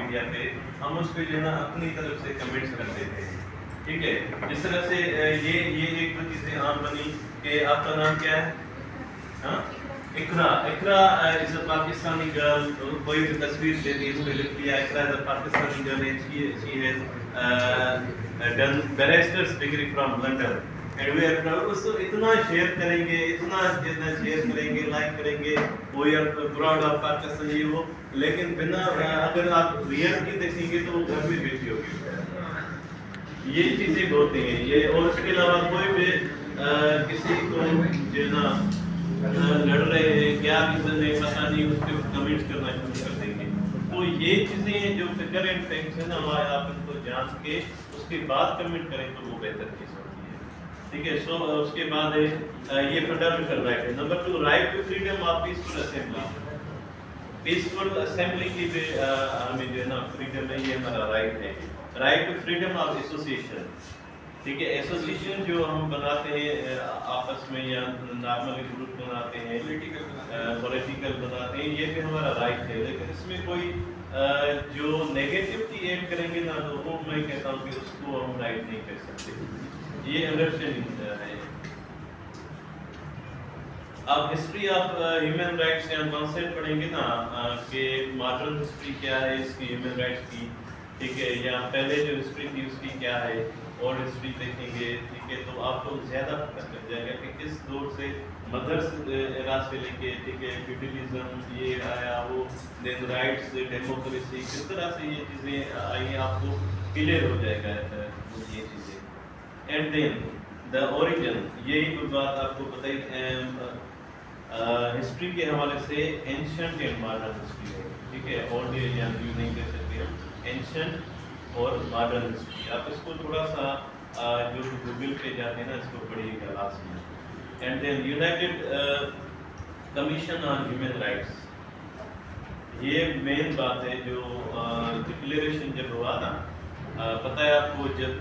Media पे, हम उस पे जो है ना अपनी तरफ से कमेंट्स कर देते हैं, ठीक है। जिस तरह से ये एक दो चीज़ें आम बनी कि आपका नाम क्या है? हाँ, Iqra. Iqra is a Pakistani girl. कोई भी तस्वीर दे दी, इस पे लिख दिया Iqra is a Pakistani girl and she has done barristers degree from London and we are proud. उसको इतना शेयर करेंगे, इतना जितना शेयर करेंगे, लाइक करेंगे, we are proud of Pakistan, ये वो। लेकिन बिना अगर आप रियलिटी देखेंगे तो वो घर में बेटी होगी। ये चीज़ें होती हैं ये। और उसके अलावा कोई भी किसी को जो ना लड़ रहे हैं, क्या रीजन है पता नहीं, उस पर कमेंट्स करना शुरू कर देंगे। तो ये चीज़ें जो फिगर एंड फैक्ट्स है ना हमारे, आप इनको जान के उसके बाद कमेंट करें तो वो बेहतर चीज़ होती है, ठीक है। सो उसके बाद है ये फंडामेंटल राइट है। Number 2, right to freedom of peaceful assembly. Peaceful assembly की भी हमें जो है ना फ्रीडम है, ये हमारा राइट है। Right to freedom of association, ठीक है। एसोसिएशन जो हम बनाते हैं आपस में या नॉर्मली ग्रुप बनाते हैं, पॉलिटिकल बनाते हैं, ये भी हमारा राइट है। लेकिन इसमें कोई जो नेगेटिविटी ऐड करेंगे ना तो वो मैं कहता हूँ कि उसको हम राइट नहीं कर सकते, ये अंडरस्टैंडिंग है। अब हिस्ट्री ऑफ ह्यूमन राइट्स या कॉन्सेप्ट पढ़ेंगे ना कि मॉडर्न हिस्ट्री क्या है इसकी ह्यूमन राइट्स की, ठीक है, या पहले जो हिस्ट्री थी उसकी क्या है, और हिस्ट्री देखेंगे, ठीक है, तो आपको ज़्यादा पता चल जाएगा कि किस दौर से मदर्स एरा से लेके, ठीक है, फ्यूडलिज्म ये आया, वो देन राइट्स, डेमोक्रेसी, किस तरह से ये चीज़ें आई, आपको क्लियर हो जाएगा ये चीज़ें। एंड देन द ओरिजिन, यही कोई बात आपको बताई हिस्ट्री के हवाले से एंशिएंट एंड मॉडर्न हिस्ट्री है, ठीक है, ओल्ड या न्यू नहीं कह सकते हम, एंशिएंट और मॉडर्न हिस्ट्री। आप इसको थोड़ा सा जो गूगल पे जाते हैं ना इसको पढ़िएगा लास्ट में। And then united commission on human rights, ये मेन बात है जो डिक्लेरेशन जब हुआ ना, पता है आपको जब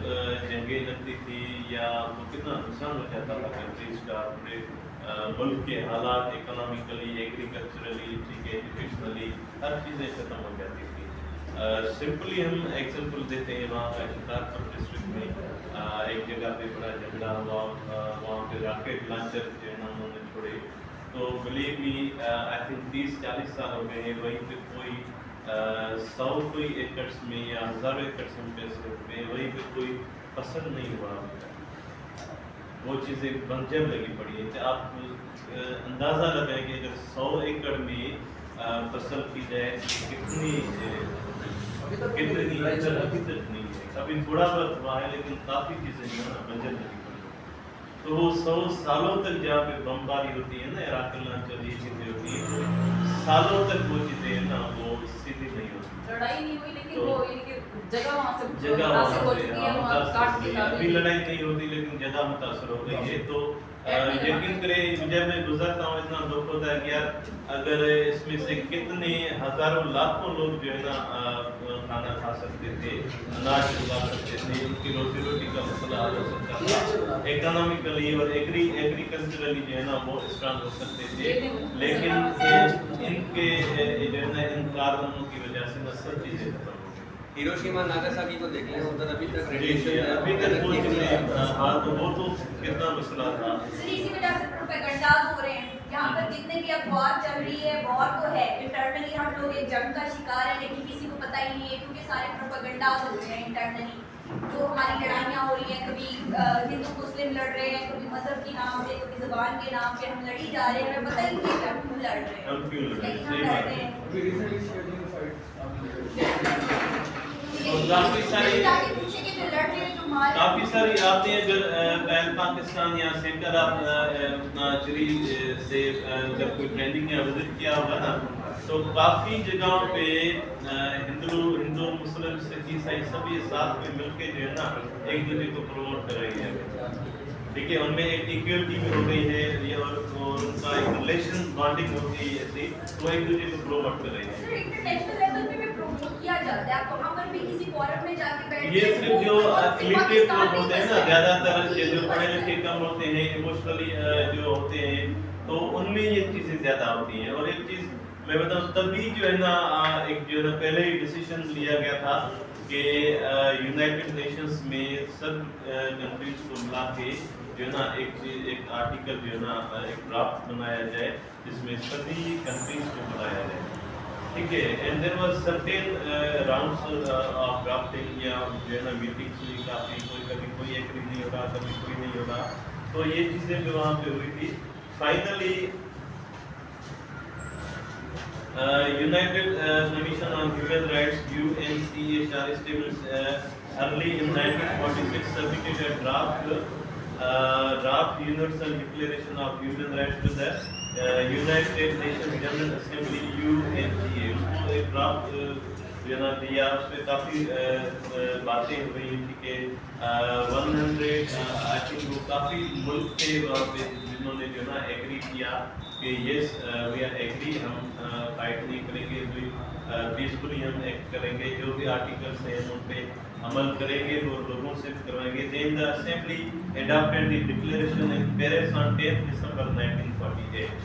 जंगें लगती थी या वो कितना नुकसान हो जाता था कंट्रीज का, पूरे मुल्क के हालात, इकोनॉमिकली, एग्रीकल्चरली, ठीक है, एजुकेशनली, हर चीज़ें खत्म हो जाती थी। सिंपली हम एग्जांपल देते हैं, वहाँ का शिकारपुर डिस्ट्रिक्ट में एक जगह पे बड़ा झगड़ा हुआ, वहाँ पे रॉकेट लॉन्चर जो है ना उन्होंने छोड़े, तो बिलीव मी आई थिंक 30-40 साल हो गए हैं, वहीं पे कोई 100 कोई एकड़ में या 1000 एकड़ में वहीं पे कोई फसल नहीं हुआ, वो चीज़ें बंजर लगी पड़ी है। तो आप अंदाज़ा लगाएं कि अगर 100 एकड़ में फसल की जाए कितनी कितनी अभी तक नहीं है, अभी थोड़ा बहुत हुआ है लेकिन काफ़ी चीज़ें जो है ना बंजर लगी पड़ी है। तो वो 100 सालों तक जहाँ पे बमबारी होती है ना, इराक लॉन्चर ये चीज़ें होती हैं, तो सालों तक वो चीज़ें ना वो सीधी नहीं होती, लड़ाई नहीं हुई, लेकिन वो जगह वहाँ से जगह हो चुकी है, वहाँ काट दी अभी लड़ाई नहीं होती लेकिन जगह मुतासर हो गई है। तो यकीन करें जब मैं गुजरता हूँ इतना दुख होता है कि यार अगर इसमें से कितने हजारों लाखों लोग जो है ना खाना खा सकते थे, अनाज उगा सकते थे, उनकी रोटी का मसला हल हो सकता था, इकोनॉमिकली और एग्रीकल्चरली जो है ना वो स्ट्रांग हो सकते थे। लेकिन इनके जो है ना इन कारणों की वजह से ना सब चीज़ें खत्म हो गई। हिरोशिमा नागासाकी को देख लें, उधर अभी तक अभी तक वो चीज़ें, हाँ, तो वो तो कितना मसला था। इसी वजह से प्रोपेगेंडास हो रहे हैं। यहाँ पर जितने भी अब वॉर चल रही है, वॉर तो है, इंटरनली हम लोग एक जंग का शिकार है, लेकिन किसी को पता ही नहीं है क्योंकि सारे प्रोपेगेंडास हो रहे हैं इंटरनली। जो हमारी लड़ाइयाँ हो रही हैं, कभी हिंदू मुस्लिम लड़ रहे हैं, कभी मजहब के नाम पे, कभी जुबान के नाम पे हम लड़ी जा रहे हैं, हमें पता ही नहीं है हम क्यों लड़ रहे हैं, लेकिन हम लड़ रहे हैं। काफ़ी सारी आते हैं अगर पाकिस्तान या सेंटर ऑफ चरी से जब कोई ट्रेनिंग या विजिट किया होगा ना, तो काफ़ी जगहों पे हिंदू मुस्लिम सिख ईसाई सभी साथ में मिलके जो है ना एक दूसरे को प्रमोट कर रही है, ठीक है, उनमें एक इक्वलिटी भी हो गई है, ये और उनका एक रिलेशन बॉन्डिंग होती है, ऐसी वो एक दूसरे को प्रमोट कर रही है। इंटरनेशनल लेवल पे भी प्रमोट किया जाता है, आप वहाँ पर भी किसी फोरम में जाके बैठ ये सिर्फ जो इलिटरेट लोग होते हैं ना, ज़्यादातर जो पढ़े लिखे कम होते हैं, इमोशनली जो होते हैं, तो उनमें ये चीज़ें ज़्यादा होती हैं। और एक चीज़ मैं बताऊं तभी जो है ना एक जो है ना पहले ही डिसीजन लिया गया था कि यूनाइटेड नेशंस में सब कंट्रीज को मिला के जो है ना एक आर्टिकल जो है ना एक ड्राफ्ट बनाया जाए जिसमें सभी कंट्रीज को बुलाया जाए, ठीक है। And there was certain rounds of drafting या जो है ना मीटिंग्स हुई काफ़ी, कभी कोई एग्री नहीं हो रहा, कभी कोई नहीं हो रहा, तो ये चीज़ें भी वहाँ पे हुई थी। Finally United Commission on Human Rights UNCHR early in 1946 submitted a draft Universal Declaration of Human Rights to the United Nations General Assembly UNGA। उसको एक ड्राफ्ट जो ना दिया, उसमें काफ़ी बातें हुई थी कि 100 आई थिंक वो काफ़ी मुल्क थे वहाँ पे जिन्होंने जो ना एग्री किया कि यस वी आर एग्री, हम फाइट नहीं करेंगे, पीसफुली हम एक्ट करेंगे, जो भी आर्टिकल्स हैं उन पे अमल करेंगे और लोगों से करवाएंगे। Then the assembly adopted the declaration in Paris on 10 December 1948,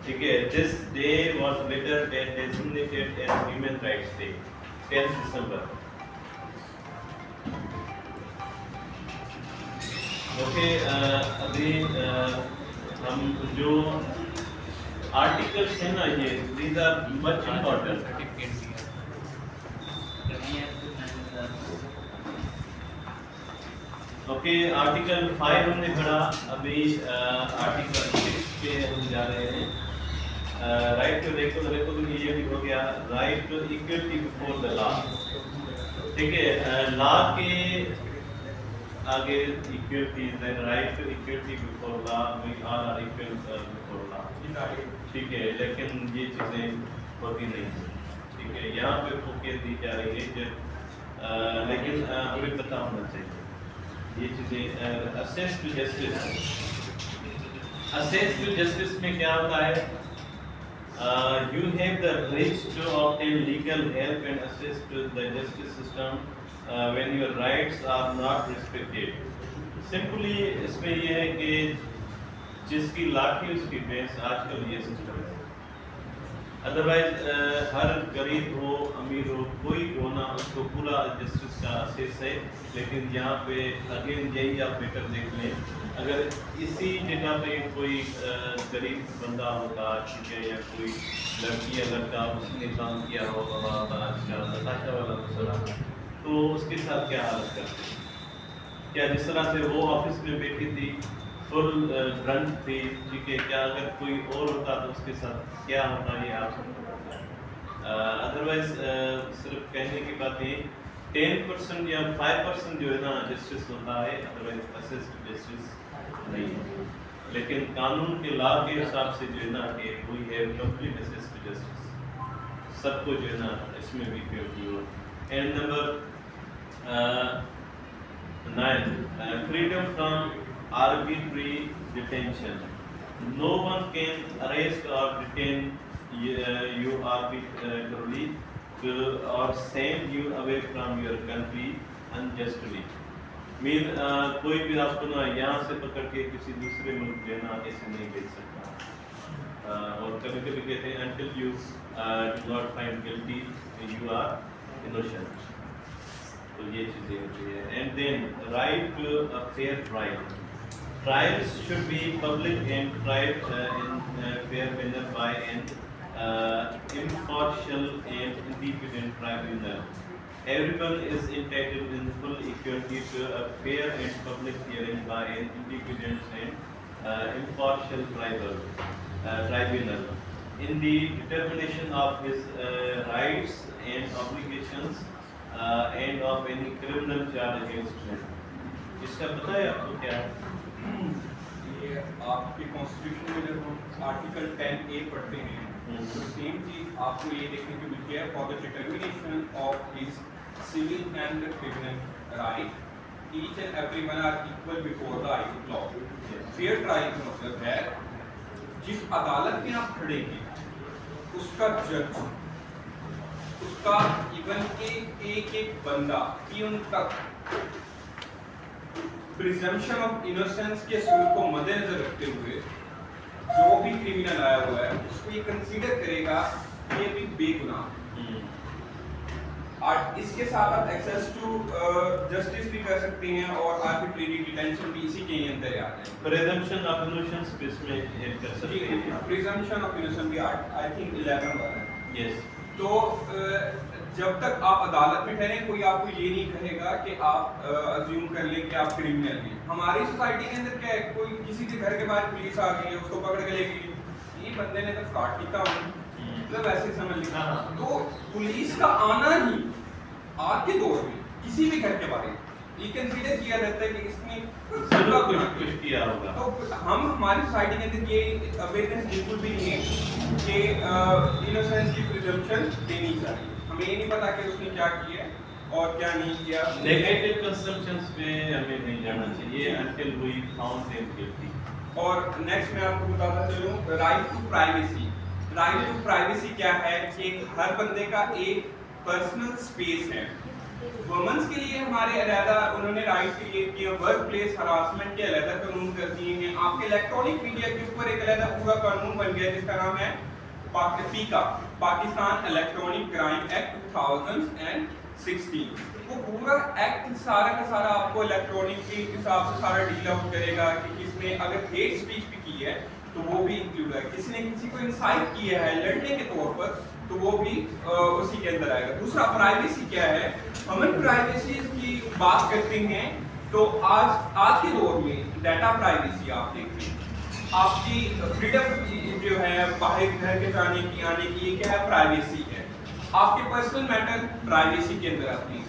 ठीक है। This day was later designated as human rights day, 10 December. Okay, अभी हम जो आर्टिकल्स हैं ना, ये these are much important. Okay, article 5 हमने पढ़ा, अभी आर्टिकल 6 पे हम जा रहे हैं। राइट टू रिकॉग्निशन हो गया, right to equality before the law, ठीक है। लॉ के आगे equality, then right to equality before law, we all are equal before law, ठीक है। लेकिन ये चीज़ें होती नहीं, ठीक है। यहाँ पे फोकस दी जा रही है जो लेकिन हमें पता होना चाहिए ये चीज़ें। Access to justice, access to justice में क्या होता है? You have the right to obtain legal help and access to the justice system when your rights are not respected. Simply इसमें ये है कि जिसकी लाठी उसकी भैंस, आजकल ये सिस्टम है। अदरवाइज हर गरीब हो अमीर हो कोई हो ना, उसको पूरा जस्टिस का एक्सेस है। लेकिन यहाँ पे अगेन यही आप बेटर देख लें, अगर इसी जगह पे कोई गरीब बंदा होता, ठीक है, या कोई लड़की या लड़का उसने काम किया हो नताशा वाला मसला, तो उसके साथ क्या हालत करते? क्या जिस तरह से वो ऑफिस में बैठी थी, फुल ड्रंक थी, ठीक है, क्या अगर कोई और होता तो उसके साथ क्या होता, ये आप सबको पता है। अदरवाइज सिर्फ कहने की बात है 10% या 5% जो है ना जस्टिस होता है, अदरवाइज असिस्ट जस्टिस नहीं है। लेकिन कानून के लॉ के हिसाब से जो है ना कि we have complete access to justice, सबको जो है ना इसमें भी क्योंकि हो। And number 9, freedom from arbitrary detention. No one can arrest or detain you arbitrarily or send you away from your country unjustly. Mean कोई भी आपको ना यहाँ से पकड़ के किसी दूसरे मुल्क में ना ऐसे नहीं भेज सकता। और कभी कभी कहते हैं until you do not find guilty you are innocent, तो ये चीज़ें होती है। And then right to a fair trial, trials should be public and tried in fair manner by an impartial and independent tribunal. Everyone is entitled in full equality to a fair and public hearing by an independent and impartial tribunal in the determination of his rights and obligations and of any criminal charge against him. इसका पता है आपको क्या है? ये आपके constitution में जब हम आर्टिकल 10A पढ़ते हैं तो सेम चीज आपको ये देखने को मिलती है, for the determination of his civil and criminal right each and everyone are equal before the eye law. Fair trial का मतलब है जिस अदालत में आप खड़े हैं उसका जज, उसका इवन के एक बंदा पियून तक प्रिजम्पशन ऑफ इनोसेंस के सूर को मद्देनजर रखते हुए जो भी क्रिमिनल आया हुआ है उसको ये कंसीडर करेगा कि ये भी बेगुनाह। और इसके साथ आप एक्सेस टू जस्टिस भी कर सकते हैं और आर्बिट्रेरी डिटेंशन भी इसी के अंदर आते हैं। प्रिजम्पशन ऑफ इनोसेंस भी इसमें ऐड कर सकते हैं। प्रिजम्पशन ऑफ इनोसेंस भी आई थिंक 11 वाला है। यस। तो जब तक आप अदालत में ठहरे कोई आपको ये नहीं कहेगा कि आप अज्यूम कर लें कि आप क्रिमिनल हैं। हमारी सोसाइटी के अंदर क्या है, कोई किसी के घर के बाहर पुलिस आ गई है उसको पकड़ के ले गई, ये बंदे ने तो फ्रॉड किया मतलब ऐसे समझ लिया। तो पुलिस का आना ही आज के दौर में किसी भी घर के बारे में ये कंसीडर किया जाता है कि इसने कुछ किया होगा। तो हम हमारी सोसाइटी के अंदर ये अवेयरनेस बिल्कुल भी नहीं है कि इनोसेंस की प्रिजम्पशन देनी चाहिए। हमें ये नहीं पता कि उसने क्या किया और क्या नहीं किया। नेगेटिव कंजम्पशंस पे हमें नहीं जाना चाहिए until we found them guilty। और नेक्स्ट मैं आपको बताता चलूं right to privacy. Right to privacy क्या है कि हर बंदे का एक पर्सनल स्पेस है। वुमेन्स के लिए हमारे अलग उन्होंने राइट क्रिएट किया, वर्क प्लेस हरासमेंट के अलग कानून कर दिए हैं। आपके इलेक्ट्रॉनिक मीडिया के ऊपर एक अलग पूरा कानून बन गया जिसका नाम है पीका, पाकिस्तान इलेक्ट्रॉनिक क्राइम एक्ट 2016। वो पूरा एक्ट सारा का सारा आपको इलेक्ट्रॉनिक के हिसाब से सारा डील आउट करेगा कि किसने अगर हेट स्पीच भी की है तो वो भी इंक्लूड है, किसने किसी को इंसाइट किया है लड़ने के तौर पर तो वो भी उसी के अंदर आएगा। दूसरा प्राइवेसी क्या है, हम प्राइवेसी की बात करते हैं तो आज के दौर में डाटा प्राइवेसी आप देखते हैं, आपकी फ्रीडम जो है बाहर घर के जाने की आने की, ये क्या है प्राइवेसी है। आपके पर्सनल मैटर प्राइवेसी के अंदर आती है।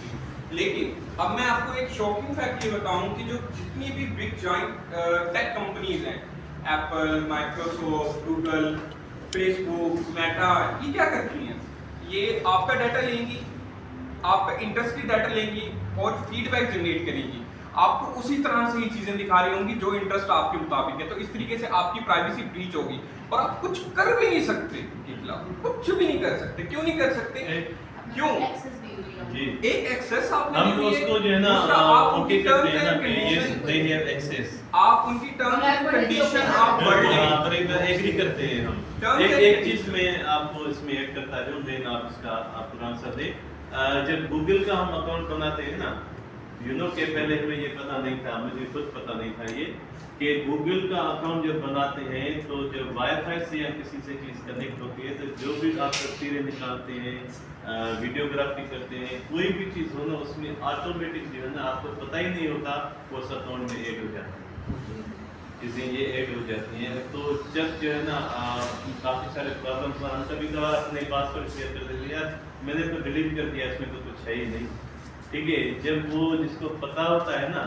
लेकिन अब मैं आपको एक शॉकिंग फैक्ट ये बताऊं कि जो जितनी भी बिग जॉइंट टेक कंपनीज हैं, Apple, Microsoft, Google, Facebook, Meta, ये क्या करती हैं, ये आपका डाटा लेंगी, आपका इंडस्ट्री डाटा लेंगी और फीडबैक जनरेट करेंगी। आपको उसी तरह से ये चीजें दिखा रही होंगी जो इंटरेस्ट आपके मुताबिक है। तो इस तरीके से आपकी प्राइवेसी ब्रीच होगी और आप कुछ कर भी नहीं सकते, कुछ भी नहीं कर सकते। क्यों नहीं कर सकते? क्यों? जी। एक एक्सेस आपने हम उसको जो है ना ओके करते हैं ना कि ये दे हैव एक्सेस, आप उनकी टर्म्स एंड कंडीशन आप पढ़ लें, पर एग्री करते हैं हम। एक चीज में आपको इसमें ऐड करता रहूं, देन आप इसका आप पूरा आंसर दे। जब गूगल का हम अकाउंट बनाते हैं ना, यू नो के पहले हमें ये पता नहीं था, मुझे खुद पता नहीं था ये कि गूगल का अकाउंट जब बनाते हैं तो जब वाईफाई से या किसी से चीज़ कनेक्ट होती है तो जो भी आप तस्वीरें निकालते हैं, वीडियोग्राफी करते हैं, कोई भी चीज़ हो ना उसमें ऑटोमेटिक जो है ना आपको पता ही नहीं होता वो उस अकाउंट में ऐड हो जाता है, चीज़ें ये ऐड हो जाती हैं। तो जब जो है ना काफ़ी सारे प्रॉब्लम्स हम कभी कभार अपने पासवर्ड शेयर कर देते हैं, यार मैंने तो डिलीट कर दिया, इसमें तो कुछ है ही नहीं, ठीक है। जब वो जिसको पता होता है ना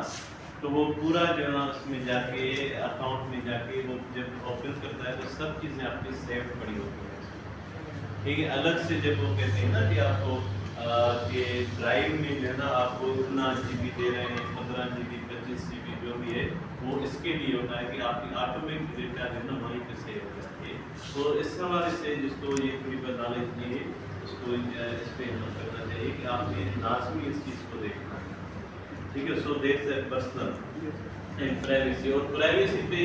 तो वो पूरा जो है ना उसमें जाके अकाउंट में जाके वो जब ओपन करता है तो सब चीज़ें आपकी सेव पड़ी होती हैं, ठीक है। अलग से जब वो कहते हैं ना कि आपको कि ड्राइव में जो है ना आपको इतना GB दे रहे हैं, 15 GB 25 GB जो भी है वो इसके लिए होता है कि आपकी ऑटोमेटिक डेटा जो है ना वहीं पर सेव हो जाती है। तो इस हवाले से जिसको ये थोड़ी बहुत नॉलेज नहीं है उसको इस पर अमल करना चाहिए कि आपने लाजमी इस चीज़ को देखना है, ठीक है। So that's that personal and privacy. और प्राइवेसी पे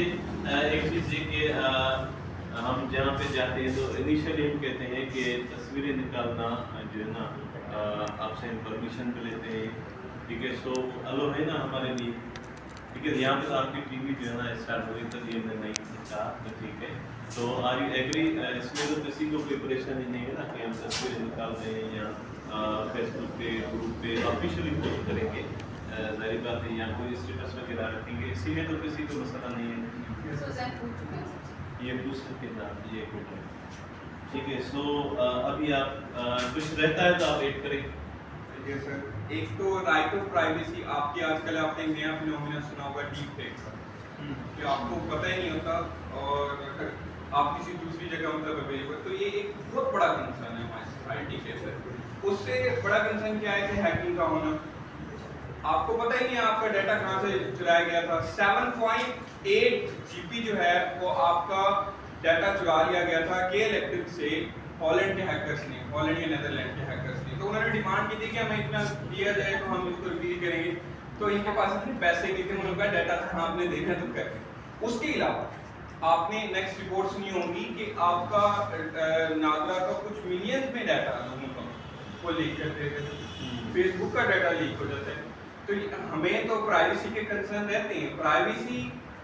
एक चीज़ है कि हम जहाँ पे जाते हैं तो इनिशियली हम कहते हैं कि तस्वीरें निकालना जो है ना आपसे परमिशन पे लेते हैं, ठीक है। सो अलो है ना हमारे लिए, ठीक है। यहाँ पे आपकी टीवी जो है ना स्टार्ट हुई तो ये नहीं था तो ठीक है। तो आर यू एग्री? इसमें तो किसी को कोई परेशानी नहीं है ना कि हम तस्वीरें निकाल रहे हैं या फेसबुक पे ग्रुप पे ऑफिशियली पोस्ट करेंगे, जाहिर बात है, यहाँ कोई स्टेटस वगैरह रखेंगे, इसी में तो किसी को मसला नहीं है, ये पूछ सकते हैं आप, ये ठीक है। सो अभी आप कुछ रहता है तो आप ऐड करें। ठीक है सर, एक तो राइट ऑफ प्राइवेसी, आपके आजकल आपने नया फिनोमेना सुना होगा डीप फेक, कि आपको पता ही नहीं होता और आप किसी दूसरी जगह मतलब अवेलेबल, तो ये एक बहुत बड़ा कंसर्न है हमारी सोसाइटी के अंदर। उससे बड़ा कंसर्न क्या है कि हैकिंग का होना, आपको पता ही नहीं आपका डाटा कहाँ से चुराया गया था। 7.8 GB जो है वो आपका डाटा चुरा लिया गया था के इलेक्ट्रिक से हॉलैंड के हैकर्स ने, हॉलैंड या नेदरलैंड के हैकर्स ने। तो उन्होंने डिमांड की थी कि हमें इतना दिया जाए तो हम इसको रिवील करेंगे, तो इनके पास इतने पैसे भी थे, उनका डाटा था, हाँ आपने देखा तो कर। उसके अलावा आपने नेक्स्ट रिपोर्ट्स नहीं होंगी कि आपका नादरा का कुछ मिलियंस में डाटा लोगों का वो लीक कर देते हैं, फेसबुक का डाटा लीक हो जाता है। तो हमें तो प्राइवेसी के कंसर्न रहते हैं। प्राइवेसी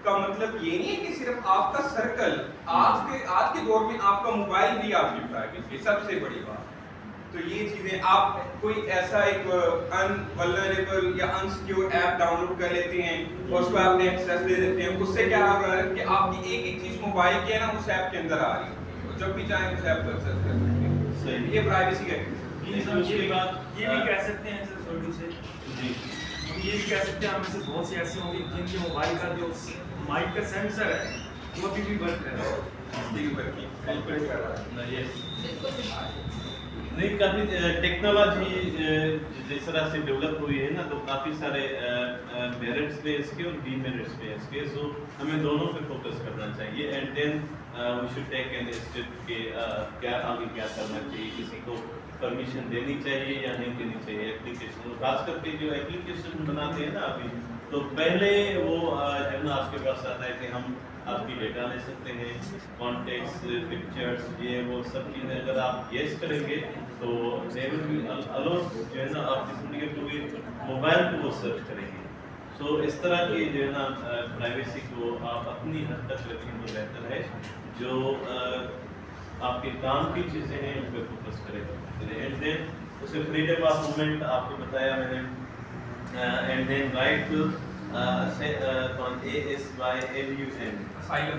का मतलब ये नहीं है कि सिर्फ आपका सर्कल, आज के दौर में आपका मोबाइल भी आपकी प्राइवेसी सबसे बड़ी बात। तो ये चीजें आप कोई ऐसा एक अनवल्नरेबल या अनसिक्योर ऐप डाउनलोड कर लेते हैं और उसको आपने एक्सेस दे देते हैं, उससे क्या हो रहा है कि आपकी एक चीज मोबाइल की है ना उस ऐप के अंदर आ रही है और जब भी चाहें उस ऐप को एक्सेस कर सकते हैं। सही। ये प्राइवेसी का ये भी कह सकते हैं सर छोटू से, जी हम ये भी कह सकते हैं हमें से बहुत से ऐसे होंगे जिनके मोबाइल का जो माइक का सेंसर है वो अभी भी वर्क कर रहा है। नहीं, काफ़ी टेक्नोलॉजी जिस तरह से डेवलप हुई है ना, तो काफ़ी सारे मेरिट्स भी इसके और डीमेरिट्स भी इसके। सो हमें दोनों पे फोकस करना चाहिए and then we should take an step के क्या आगे क्या करना चाहिए, किसी को परमिशन देनी चाहिए या नहीं देनी चाहिए एप्लीकेशन। खास करके जो एप्लीकेशन बनाते हैं ना अभी, तो पहले वो है ना आपके पास आता है कि हम आपकी डेटा ले सकते हैं, कॉन्टेक्ट्स, पिक्चर्स, ये वो सब चीज़ें अगर आप येस करेंगे तो दे विल बी अलाउ जो है ना आपकी जिंदगी पूरी मोबाइल को वो सर्च करेंगे। सो इस तरह की जो है ना प्राइवेसी को आप अपनी हद तक रखें तो बेहतर है। जो आपके काम की चीज़ें हैं उन पर फोकस करेगा। एंड देन उसे फ्रीडम ऑफ मूवमेंट आपको बताया मैंने, and then right to ASYLUM